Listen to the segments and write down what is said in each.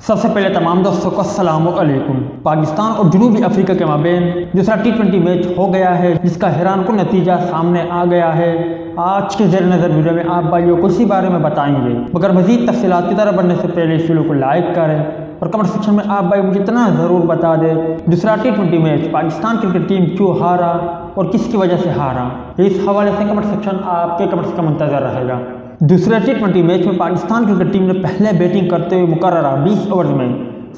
सबसे पहले तमाम दोस्तों को अस्सलाम वालेकुम। पाकिस्तान और जनूबी अफ्रीका के माबेन दूसरा T20 मैच हो गया है, जिसका हैरानकुन नतीजा सामने आ गया है। आज के ज़ेर नज़र वीडियो में आप भाइयों को इसी बारे में बताएंगे, मगर मज़ीद तफसीलात की तरफ बढ़ने से पहले इस वीडियो को लाइक करें और कमेंट सेक्शन में आप भाई मुझे इतना ज़रूर बता दें दूसरा T20 match Pakistan cricket team क्यों हारा और किसकी वजह से हारा। इस हवाले से कमेंट सेक्शन आपके कमेंट्स का मुंतज़र रहेगा। दूसरे T20 मैच में पाकिस्तान क्रिकेट टीम ने पहले बैटिंग करते हुए मुकर्ररा 20 ओवर में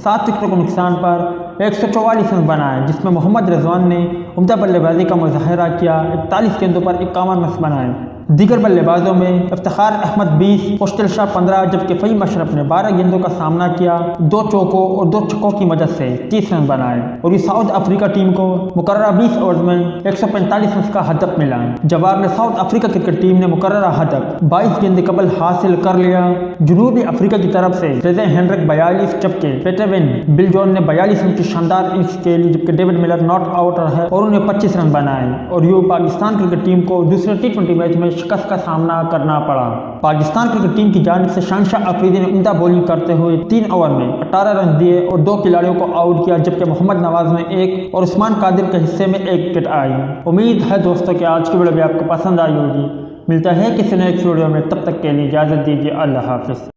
7 विकेटों के नुकसान पर 144 रन बनाए, जिसमें मोहम्मद रिजवान ने उम्दा बल्लेबाजी का मुजाहरा किया। 41 गेंदों पर 51 रन बनाए। दीगर बल्लेबाजों में इफ्तिखार अहमद 20, मुश्तिल शाह 15, जबकि फ़हीम अशरफ ने 12 गेंदों का सामना किया। 2 चौकों और 2 छक्कों की मदद से 30 रन बनाए और ये साउथ अफ्रीका टीम को मुकर्ररा 20 ओवर में 145 रन का हदफ मिला। जवाब में साउथ अफ्रीका क्रिकेट टीम ने मुकर्ररा हदफ 22 गेंद कबल हासिल कर लिया। जनूबी अफ्रीका की तरफ से ट्रेज़र हेनरिक 42, जबकि पीटर वेन बिल जॉन ने 42 रन की शानदार इनिंग्स खेली, जबकि डेविड मिलर नॉट आउट रहे और उन्हें 25 रन बनाए और यूँ पाकिस्तान क्रिकेट टीम को दूसरे T20 मैच में शिकस्त का सामना करना पड़ा। पाकिस्तान क्रिकेट टीम की जानिब से शहनशाह अफरीदी ने उम्दा बॉलिंग करते हुए 3 ओवर में 18 रन दिए और 2 खिलाड़ियों को आउट किया, जबकि मोहम्मद नवाज ने 1 और उस्मान कादिर के हिस्से में 1 विकेट आई। उम्मीद है दोस्तों कि आज की वीडियो भी आपको पसंद आई होगी। मिलता है किसी नेक्स्ट वीडियो में, तब तक के लिए इजाज़त दीजिए। अल्लाह हाफिज़।